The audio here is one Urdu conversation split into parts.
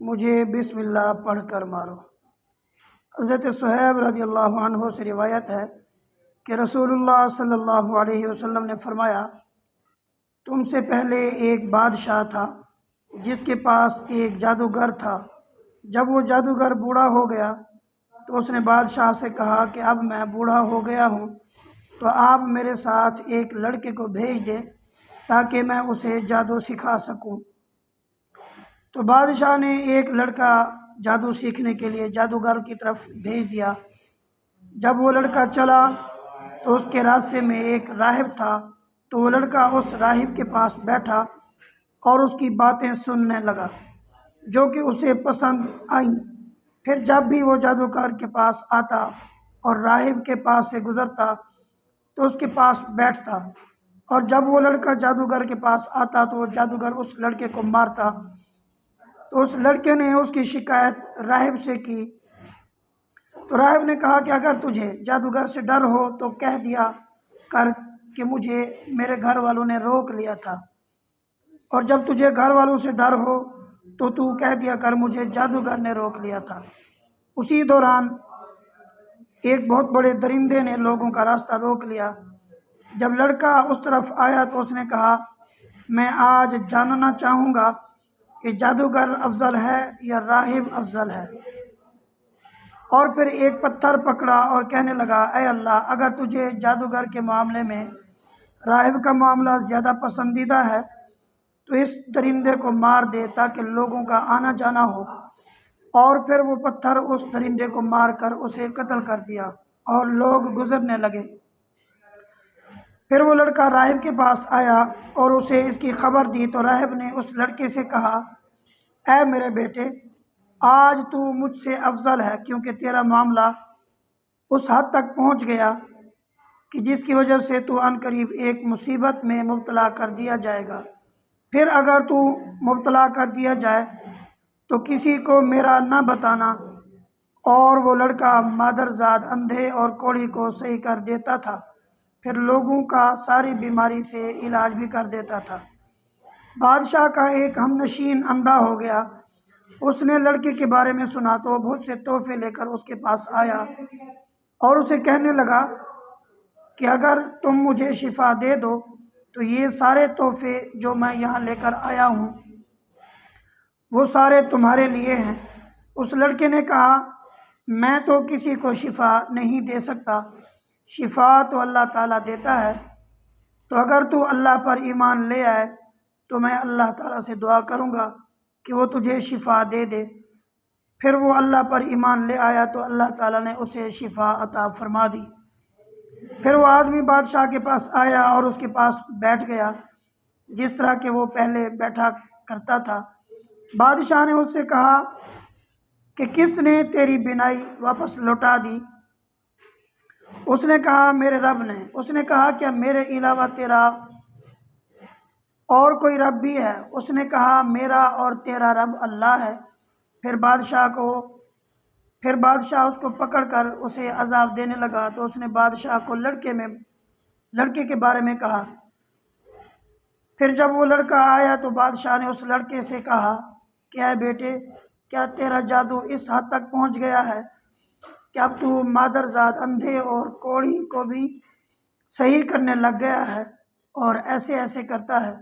مجھے بسم اللہ پڑھ کر مارو۔ حضرت صہیب رضی اللہ عنہ سے روایت ہے کہ رسول اللہ صلی اللہ علیہ وسلم نے فرمایا، تم سے پہلے ایک بادشاہ تھا جس کے پاس ایک جادوگر تھا۔ جب وہ جادوگر بوڑھا ہو گیا تو اس نے بادشاہ سے کہا کہ اب میں بوڑھا ہو گیا ہوں تو آپ میرے ساتھ ایک لڑکے کو بھیج دیں تاکہ میں اسے جادو سکھا سکوں۔ تو بادشاہ نے ایک لڑکا جادو سیکھنے کے لیے جادوگر کی طرف بھیج دیا۔ جب وہ لڑکا چلا تو اس کے راستے میں ایک راہب تھا، تو وہ لڑکا اس راہب کے پاس بیٹھا اور اس کی باتیں سننے لگا جو کہ اسے پسند آئیں۔ پھر جب بھی وہ جادوگر کے پاس آتا اور راہب کے پاس سے گزرتا تو اس کے پاس بیٹھتا، اور جب وہ لڑکا جادوگر کے پاس آتا تو وہ جادوگر اس لڑکے کو مارتا۔ تو اس لڑکے نے اس کی شکایت راہب سے کی، تو راہب نے کہا کہ اگر تجھے جادوگر سے ڈر ہو تو کہہ دیا کر کہ مجھے میرے گھر والوں نے روک لیا تھا، اور جب تجھے گھر والوں سے ڈر ہو تو کہہ دیا کر مجھے جادوگر نے روک لیا تھا۔ اسی دوران ایک بہت بڑے درندے نے لوگوں کا راستہ روک لیا۔ جب لڑکا اس طرف آیا تو اس نے کہا، میں آج جاننا چاہوں گا کہ جادوگر افضل ہے یا راہب افضل ہے۔ اور پھر ایک پتھر پکڑا اور کہنے لگا، اے اللہ، اگر تجھے جادوگر کے معاملے میں راہب کا معاملہ زیادہ پسندیدہ ہے تو اس درندے کو مار دے تاکہ لوگوں کا آنا جانا ہو۔ اور پھر وہ پتھر اس درندے کو مار کر اسے قتل کر دیا اور لوگ گزرنے لگے۔ پھر وہ لڑکا راہب کے پاس آیا اور اسے اس کی خبر دی، تو راہب نے اس لڑکے سے کہا، اے میرے بیٹے، آج تو مجھ سے افضل ہے، کیونکہ تیرا معاملہ اس حد تک پہنچ گیا کہ جس کی وجہ سے تو عن قریب ایک مصیبت میں مبتلا کر دیا جائے گا۔ پھر اگر تو مبتلا کر دیا جائے تو کسی کو میرا نہ بتانا۔ اور وہ لڑکا مادرزاد اندھے اور کوڑی کو صحیح کر دیتا تھا، پھر لوگوں کا ساری بیماری سے علاج بھی کر دیتا تھا۔ بادشاہ کا ایک ہم نشین اندھا ہو گیا، اس نے لڑکے کے بارے میں سنا تو وہ بہت سے تحفے لے کر اس کے پاس آیا اور اسے کہنے لگا کہ اگر تم مجھے شفا دے دو تو یہ سارے تحفے جو میں یہاں لے کر آیا ہوں وہ سارے تمہارے لیے ہیں۔ اس لڑکے نے کہا، میں تو کسی کو شفا نہیں دے سکتا، شفا تو اللہ تعالیٰ دیتا ہے، تو اگر تو اللہ پر ایمان لے آئے تو میں اللہ تعالیٰ سے دعا کروں گا کہ وہ تجھے شفا دے دے۔ پھر وہ اللہ پر ایمان لے آیا تو اللہ تعالیٰ نے اسے شفا عطا فرما دی۔ پھر وہ آدمی بادشاہ کے پاس آیا اور اس کے پاس بیٹھ گیا جس طرح کہ وہ پہلے بیٹھا کرتا تھا۔ بادشاہ نے اس سے کہا کہ کس نے تیری بینائی واپس لوٹا دی؟ اس نے کہا، میرے رب نے۔ اس نے کہا، کیا میرے علاوہ تیرا اور کوئی رب بھی ہے؟ اس نے کہا، میرا اور تیرا رب اللہ ہے۔ پھر بادشاہ اس کو پکڑ کر اسے عذاب دینے لگا، تو اس نے بادشاہ کو لڑکے کے بارے میں کہا۔ پھر جب وہ لڑکا آیا تو بادشاہ نے اس لڑکے سے کہا کہ اے بیٹے، کیا تیرا جادو اس حد تک پہنچ گیا ہے کہ اب تو مادرزاد اندھے اور کوڑی کو بھی صحیح کرنے لگ گیا ہے اور ایسے ایسے کرتا ہے؟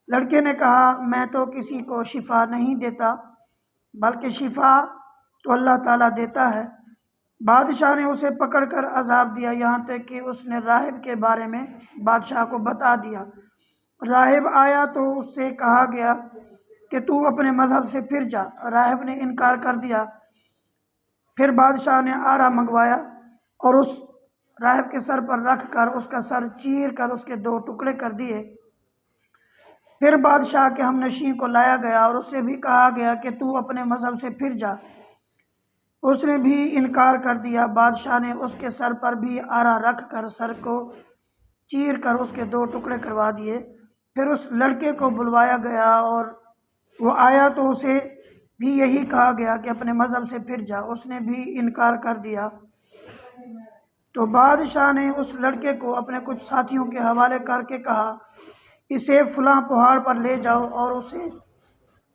لڑکے نے کہا، میں تو کسی کو شفا نہیں دیتا، بلکہ شفا تو اللہ تعالیٰ دیتا ہے۔ بادشاہ نے اسے پکڑ کر عذاب دیا یہاں تک کہ اس نے راہب کے بارے میں بادشاہ کو بتا دیا۔ راہب آیا تو اس سے کہا گیا کہ تو اپنے مذہب سے پھر جا۔ راہب نے انکار کر دیا۔ پھر بادشاہ نے آرا منگوایا اور اس راہب کے سر پر رکھ کر اس کا سر چیر کر اس کے 2 ٹکڑے کر دیے۔ پھر بادشاہ کے ہم نشین کو لایا گیا اور اس سے بھی کہا گیا کہ تو اپنے مذہب سے پھر جا۔ اس نے بھی انکار کر دیا۔ بادشاہ نے اس کے سر پر بھی آرا رکھ کر سر کو چیر کر اس کے 2 ٹکڑے کروا دیے۔ پھر اس لڑکے کو بلوایا گیا اور وہ آیا تو اسے بھی یہی کہا گیا کہ اپنے مذہب سے پھر جا۔ اس نے بھی انکار کر دیا۔ تو بادشاہ نے اس لڑکے کو اپنے کچھ ساتھیوں کے حوالے کر کے کہا، اسے فلاں پہاڑ پر لے جاؤ اور اسے